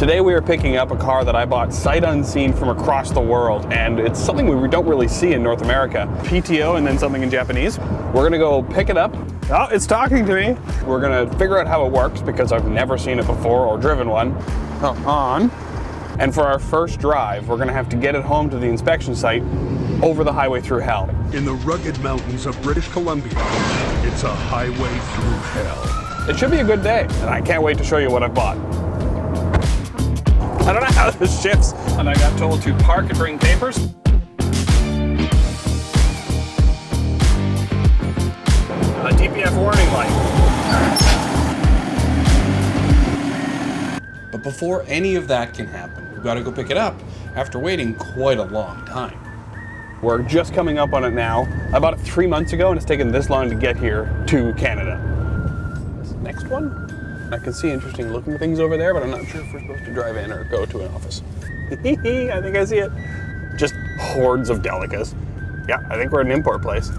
Today we are picking up a car that I bought sight unseen from across the world, and it's something we don't really see in North America. PTO and then something in Japanese. We're gonna go pick it up. Oh, it's talking to me. We're gonna figure out how it works because I've never seen it before or driven one. Oh, on. And for our first drive, we're gonna have to get it home to the inspection site over the highway through hell. In the rugged mountains of British Columbia, it's a highway through hell. It should be a good day, and I can't wait to show you what I've bought. I don't know how this shifts, and I got told to park and bring papers. A DPF warning light. But before any of that can happen, we've got to go pick it up after waiting quite a long time. We're just coming up on it now. I bought it 3 months ago, and it's taken this long to get here to Canada. This next one? I can see interesting looking things over there, but I'm not sure if we're supposed to drive in or go to an office. I think I see it. Just hordes of delicas. Yeah, I think we're at an import place.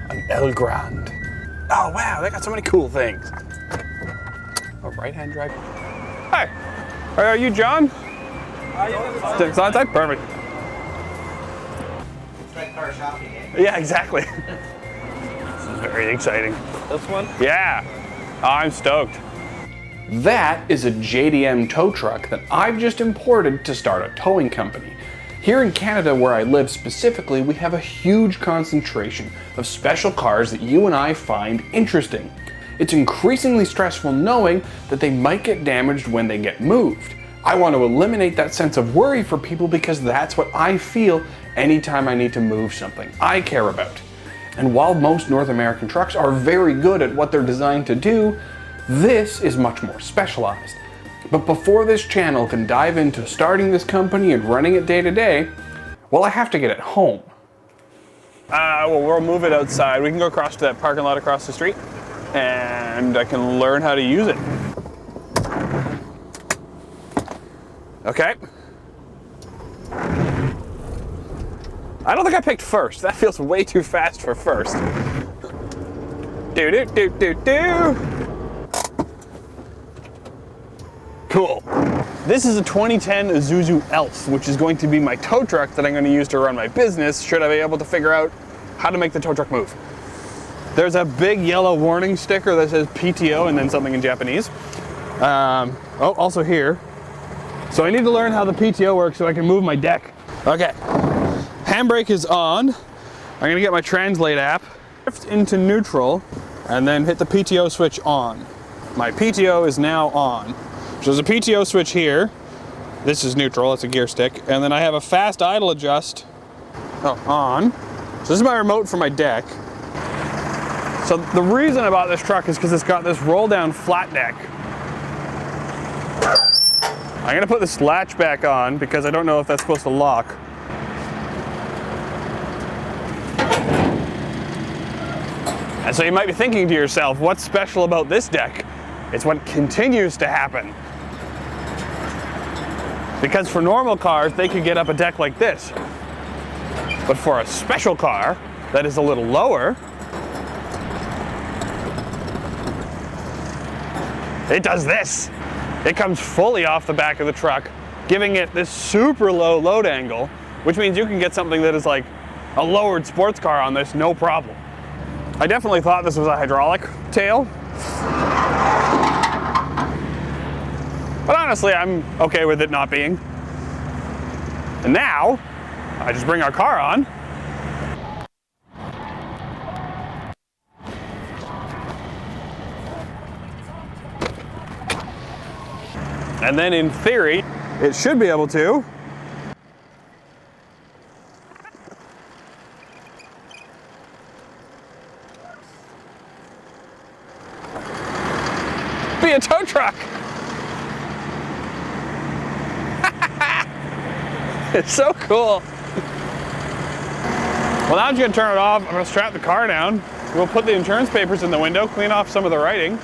An El Grande. Oh wow, they got so many cool things. A right-hand drive. Hi, are you John? It's outside? Perfect. It's like car shopping, eh? Yeah, exactly. This is very exciting. This one? Yeah. I'm stoked. That is a JDM tow truck that I've just imported to start a towing company. Here in Canada, where I live specifically, we have a huge concentration of special cars that you and I find interesting. It's increasingly stressful knowing that they might get damaged when they get moved. I want to eliminate that sense of worry for people because that's what I feel anytime I need to move something I care about. And while most North American trucks are very good at what they're designed to do, this is much more specialized. But before this channel can dive into starting this company and running it day to day, well, I have to get it home. Well, we'll move it outside. We can go across to that parking lot across the street, and I can learn how to use it. Okay. I don't think I picked first. That feels way too fast for first. Do. Cool. This is a 2010 Isuzu Elf, which is going to be my tow truck that I'm going to use to run my business should I be able to figure out how to make the tow truck move. There's a big yellow warning sticker that says PTO and then something in Japanese. Oh, also here. So I need to learn how the PTO works so I can move my deck. Okay. Handbrake is on. I'm gonna get my Translate app, shift into neutral, and then hit the PTO switch on. My PTO is now on. So there's a PTO switch here. This is neutral, it's a gear stick. And then I have a fast idle adjust, on. So this is my remote for my deck. So the reason I bought this truck is because it's got this roll down flat deck. I'm gonna put this latch back on because I don't know if that's supposed to lock. And so you might be thinking to yourself, what's special about this deck? It's what continues to happen. Because for normal cars, they could get up a deck like this. But for a special car that is a little lower, it does this. It comes fully off the back of the truck, giving it this super low load angle, which means you can get something that is like a lowered sports car on this, no problem. I definitely thought this was a hydraulic tail. But honestly, I'm okay with it not being. And now, I just bring our car on. And then in theory, it should be able to be a tow truck. It's so cool. Well, now I'm gonna turn it off. I'm gonna strap the car down. We'll put the insurance papers in the window, clean off some of the writing,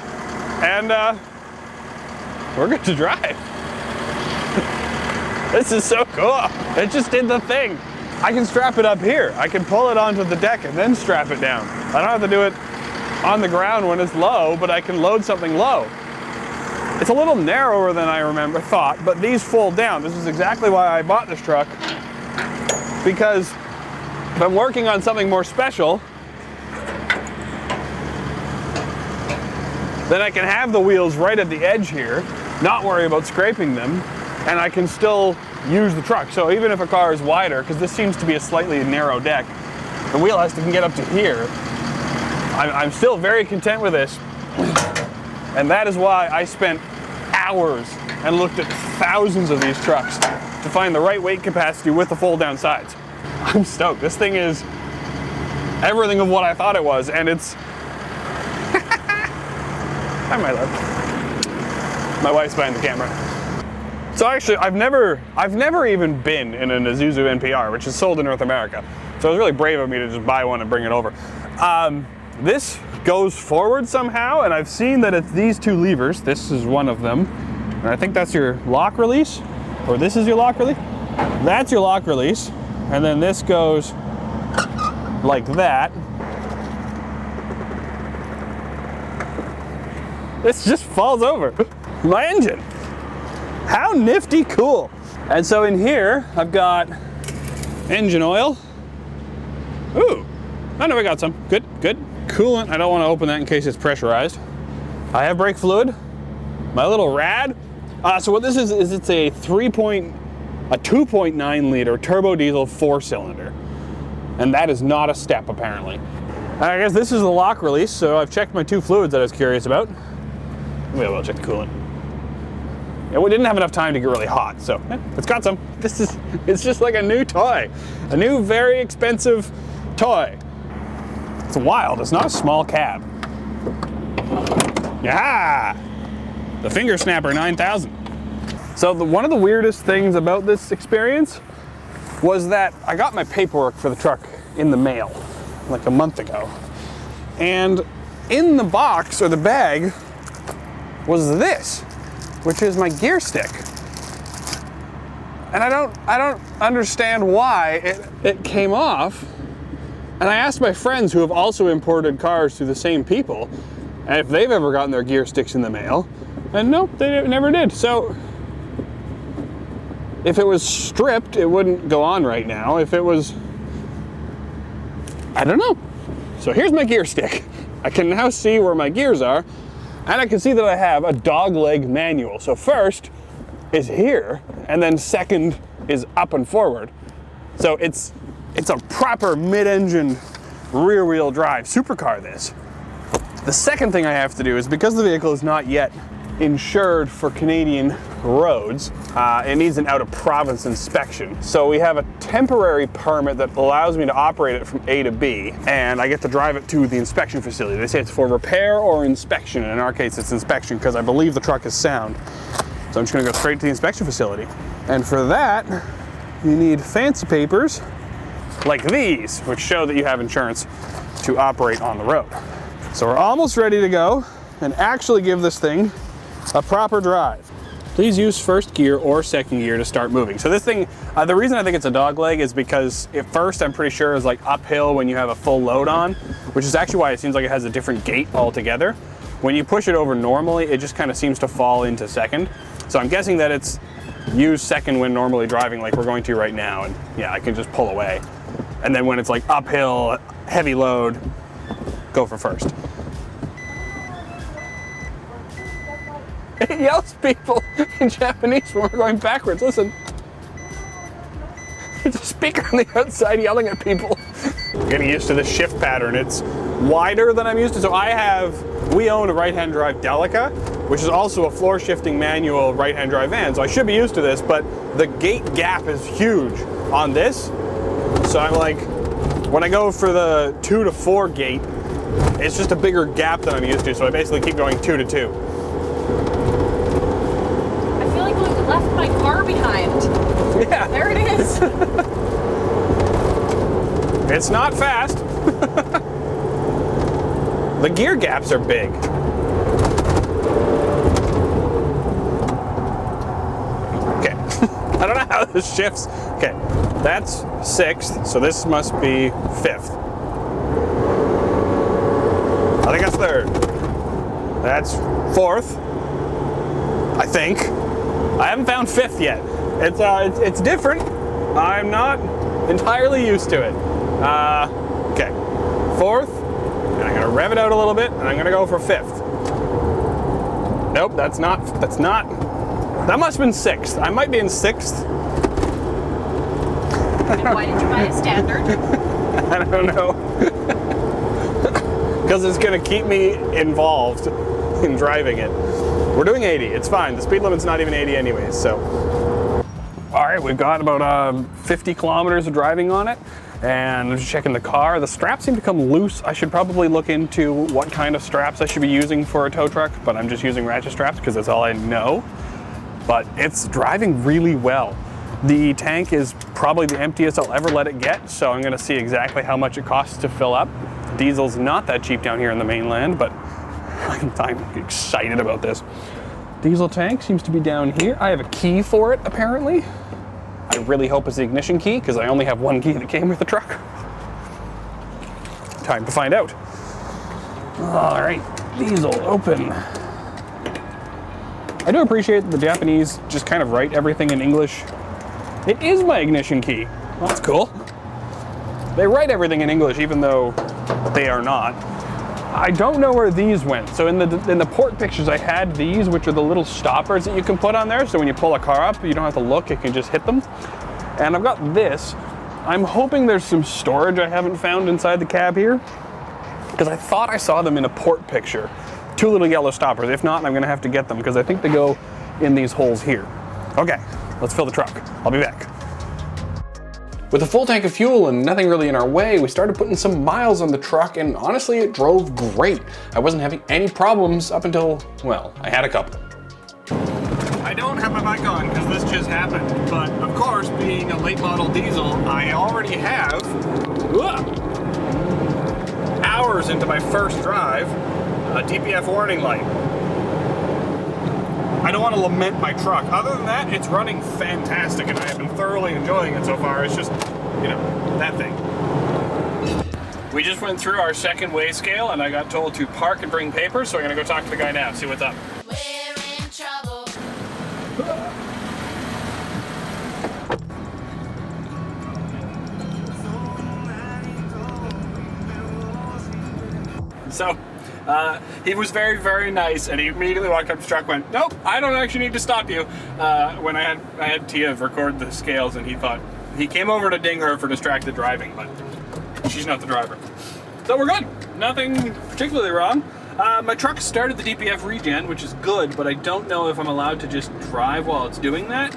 and we're good to drive. This is so cool. It just did the thing. I can strap it up here. I can pull it onto the deck and then strap it down. I don't have to do it on the ground when it's low, but I can load something low. It's a little narrower than I thought, but these fold down. This is exactly why I bought this truck, because if I'm working on something more special, then I can have the wheels right at the edge here, not worry about scraping them, and I can still use the truck. So even if a car is wider, because this seems to be a slightly narrow deck, the wheel has to get up to here. I'm still very content with this. And that is why I spent hours and looked at thousands of these trucks to find the right weight capacity with the fold down sides. I'm stoked. This thing is everything of what I thought it was, and it's... Hi, my love. My wife's behind the camera. So actually, I've never even been in an Isuzu NPR, which is sold in North America. So it was really brave of me to just buy one and bring it over. This goes forward somehow, and I've seen that it's these two levers. This is one of them, and I think that's your lock release, or this is your lock release. That's your lock release, and then this goes like that. This just falls over my engine. How nifty cool. And so in here, I've got engine oil. Ooh, I know I got some. Good, good. Coolant, I don't want to open that in case it's pressurized. I have brake fluid. My little rad. So what this is it's a 2.9 liter turbo diesel 4-cylinder. And that is not a step, apparently. I guess this is the lock release, so I've checked my two fluids that I was curious about. Maybe I will check the coolant. Yeah, we didn't have enough time to get really hot, so it's got some. It's just like a new toy. A new, very expensive toy. It's wild, it's not a small cab. Yeah! The Finger Snapper 9000. So one of the weirdest things about this experience was that I got my paperwork for the truck in the mail like a month ago. And in the box, or the bag, was this, which is my gear stick. And I don't understand why it came off. And I asked my friends who have also imported cars through the same people, and if they've ever gotten their gear sticks in the mail, and nope, they never did. So if it was stripped, it wouldn't go on right now. If it was, I don't know. So here's my gear stick. I can now see where my gears are, and I can see that I have a dogleg manual. So first is here, and then second is up and forward. So it's a proper mid-engine rear-wheel drive supercar, this. The second thing I have to do is, because the vehicle is not yet insured for Canadian roads, it needs an out-of-province inspection. So we have a temporary permit that allows me to operate it from A to B, and I get to drive it to the inspection facility. They say it's for repair or inspection, and in our case it's inspection because I believe the truck is sound. So I'm just gonna go straight to the inspection facility. And for that, you need fancy papers like these, which show that you have insurance to operate on the road. So we're almost ready to go and actually give this thing a proper drive. Please use first gear or second gear to start moving. So this thing, the reason I think it's a dog leg is because at first I'm pretty sure it's like uphill when you have a full load on, which is actually why it seems like it has a different gait altogether. When you push it over normally, it just kind of seems to fall into second. So I'm guessing that it's use second when normally driving like we're going to right now, and yeah, I can just pull away. And then when it's like uphill, heavy load, go for first. It yells people in Japanese when we're going backwards. Listen. There's a speaker on the outside yelling at people. Getting used to the shift pattern. It's wider than I'm used to. So we own a right-hand drive Delica, which is also a floor shifting manual right-hand drive van. So I should be used to this, but the gate gap is huge on this. So I'm like, when I go for the 2 to 4 gate, it's just a bigger gap than I'm used to. So I basically keep going 2 to 2. I feel like we left my car behind. Yeah. There it is. It's not fast. The gear gaps are big. Okay. I don't know how this shifts. Okay, that's 6th, so this must be 5th. I think that's 3rd. That's 4th. I think. I haven't found fifth yet. It's different. I'm not entirely used to it. Okay, fourth, and I'm gonna rev it out a little bit, and I'm gonna go for fifth. Nope, that's not, that must have been sixth. I might be in sixth. And why did you buy a standard? I don't know. Because it's gonna keep me involved in driving it. We're doing 80, it's fine. The speed limit's not even 80 anyways, so. All right, we've got about 50 kilometers of driving on it, and I'm just checking the car. The straps seem to come loose. I should probably look into what kind of straps I should be using for a tow truck, but I'm just using ratchet straps because that's all I know. But it's driving really well. The tank is probably the emptiest I'll ever let it get, so I'm gonna see exactly how much it costs to fill up. Diesel's not that cheap down here in the mainland, but I'm excited about this. Diesel tank seems to be down here. I have a key for it, apparently. I really hope it's the ignition key, because I only have one key that came with the truck. Time to find out. All right, diesel open. I do appreciate that the Japanese just kind of write everything in English. It is my ignition key. Well, that's cool. They write everything in English, even though they are not. I don't know where these went. So in the port pictures, I had these, which are the little stoppers that you can put on there. So when you pull a car up, you don't have to look, you can just hit them. And I've got this. I'm hoping there's some storage I haven't found inside the cab here, because I thought I saw them in a port picture. Two little yellow stoppers. If not, I'm gonna have to get them, because I think they go in these holes here. Okay, let's fill the truck. I'll be back. With a full tank of fuel and nothing really in our way, we started putting some miles on the truck, and honestly, it drove great. I wasn't having any problems up until, well, I had a couple. I don't have my mic on because this just happened, but of course, being a late model diesel, I already have hours into my first drive, a DPF warning light. I don't want to lament my truck. Other than that, it's running fantastic, and I have been thoroughly enjoying it so far. It's just, you know, that thing. We just went through our second weigh scale, and I got told to park and bring papers, so I'm gonna go talk to the guy now, see what's up. We're in trouble. So, he was very, very nice, and he immediately walked up to the truck and went, nope, I don't actually need to stop you. When I had Tia record the scales, and he came over to ding her for distracted driving, but she's not the driver. So we're good. Nothing particularly wrong. My truck started the DPF regen, which is good, but I don't know if I'm allowed to just drive while it's doing that.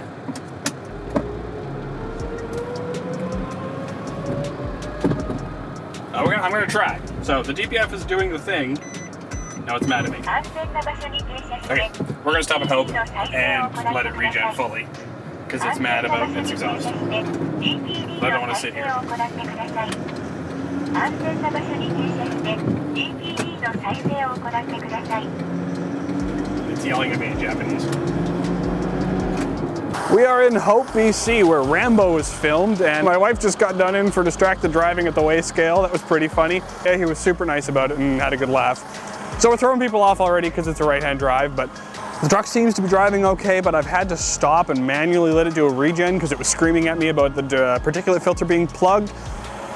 I'm gonna try. So the DPF is doing the thing. Now it's mad at me. Okay, we're gonna stop and hope and let it regen fully, because it's mad about its exhaust. But I don't want to sit here. It's yelling at me in Japanese. We are in Hope, BC, where Rambo was filmed, and my wife just got done in for distracted driving at the weigh scale. That was pretty funny. Yeah, he was super nice about it and had a good laugh. So we're throwing people off already because it's a right-hand drive, but the truck seems to be driving okay, but I've had to stop and manually let it do a regen because it was screaming at me about the particulate filter being plugged.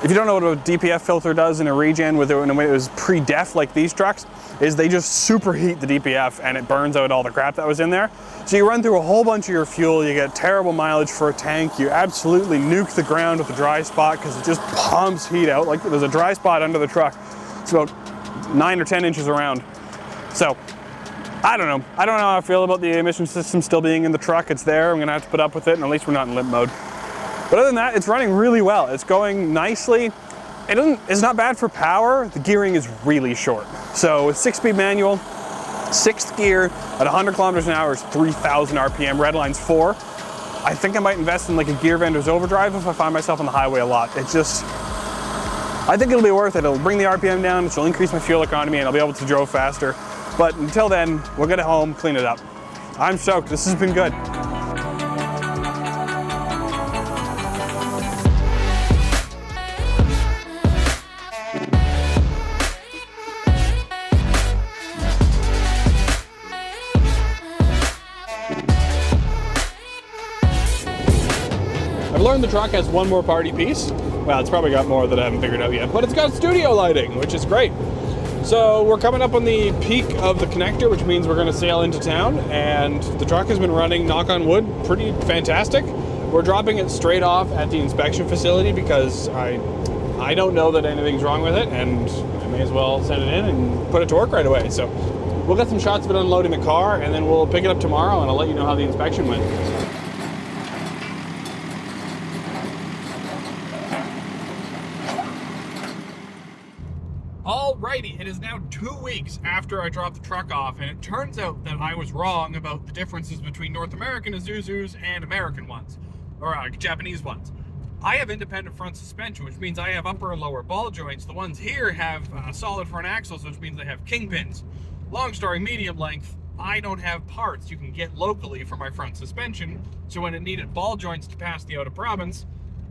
If you don't know what a DPF filter does in a regen when it was pre-def like these trucks, is they just superheat the DPF and it burns out all the crap that was in there. So you run through a whole bunch of your fuel, you get terrible mileage for a tank, you absolutely nuke the ground with a dry spot because it just pumps heat out. Like there's a dry spot under the truck. It's about 9 or 10 inches around. So, I don't know. I don't know how I feel about the emission system still being in the truck. It's there, I'm gonna have to put up with it, and at least we're not in limp mode. But other than that, it's running really well. It's going nicely. It's not bad for power. The gearing is really short. So with 6-speed manual, 6th gear at 100 kilometers an hour is 3,000 RPM. Redline's 4. I think I might invest in like a gear vendor's overdrive if I find myself on the highway a lot. It's just, I think it'll be worth it. It'll bring the RPM down, which will increase my fuel economy, and I'll be able to drove faster. But until then, we'll get it home, clean it up. I'm stoked. This has been good. learned the truck has one more party piece. Well, it's probably got more that I haven't figured out yet, but it's got studio lighting, which is great. So we're coming up on the peak of the connector, which means we're going to sail into town, and the truck has been running, knock on wood, pretty fantastic. We're dropping it straight off at the inspection facility because I don't know that anything's wrong with it, and I may as well send it in and put it to work right away. So we'll get some shots of it unloading the car, and then we'll pick it up tomorrow, and I'll let you know how the inspection went. Alrighty, it is now 2 weeks after I dropped the truck off, and it turns out that I was wrong about the differences between North American Isuzus and American ones, or Japanese ones. I have independent front suspension, which means I have upper and lower ball joints. The ones here have solid front axles, which means they have kingpins. Long story, medium length, I don't have parts you can get locally for my front suspension, so when it needed ball joints to pass the out of province,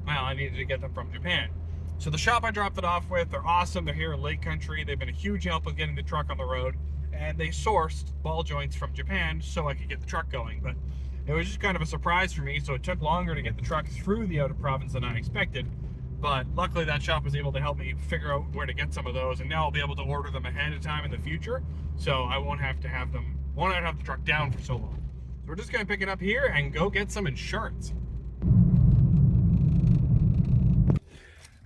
well, I needed to get them from Japan. So the shop I dropped it off with, they're awesome. They're here in Lake Country. They've been a huge help with getting the truck on the road, and they sourced ball joints from Japan so I could get the truck going. But it was just kind of a surprise for me, so it took longer to get the truck through the out of province than I expected. But luckily that shop was able to help me figure out where to get some of those, and now I'll be able to order them ahead of time in the future, so I won't have to have the truck down for so long. So we're just gonna pick it up here and go get some insurance.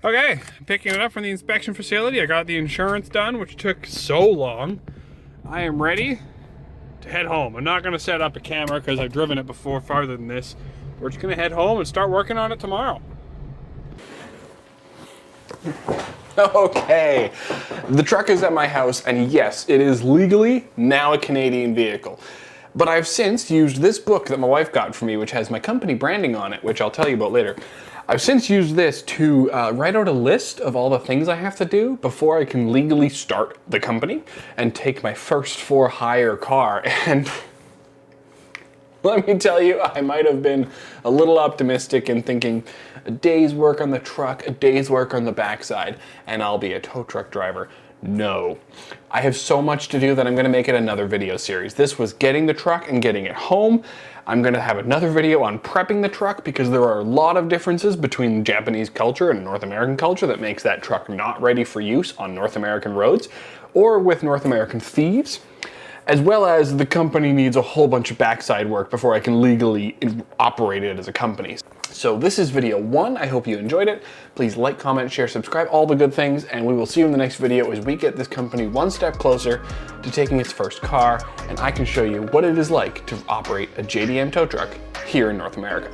Okay, picking it up from the inspection facility. I got the insurance done, which took so long. I am ready to head home. I'm not gonna set up a camera because I've driven it before farther than this. We're just gonna head home and start working on it tomorrow. Okay, the truck is at my house, and yes, it is legally now a Canadian vehicle. But I've since used this book that my wife got for me, which has my company branding on it, which I'll tell you about later. I've since used this to write out a list of all the things I have to do before I can legally start the company and take my first for-hire car. And let me tell you, I might have been a little optimistic in thinking a day's work on the truck, a day's work on the backside, and I'll be a tow truck driver. No. I have so much to do that I'm gonna make it another video series. This was getting the truck and getting it home. I'm gonna have another video on prepping the truck because there are a lot of differences between Japanese culture and North American culture that makes that truck not ready for use on North American roads or with North American thieves, as well as the company needs a whole bunch of backside work before I can legally operate it as a company. So this is video 1. I hope you enjoyed it. Please like, comment, share, subscribe, all the good things, and we will see you in the next video as we get this company one step closer to taking its first car, and I can show you what it is like to operate a JDM tow truck here in North America.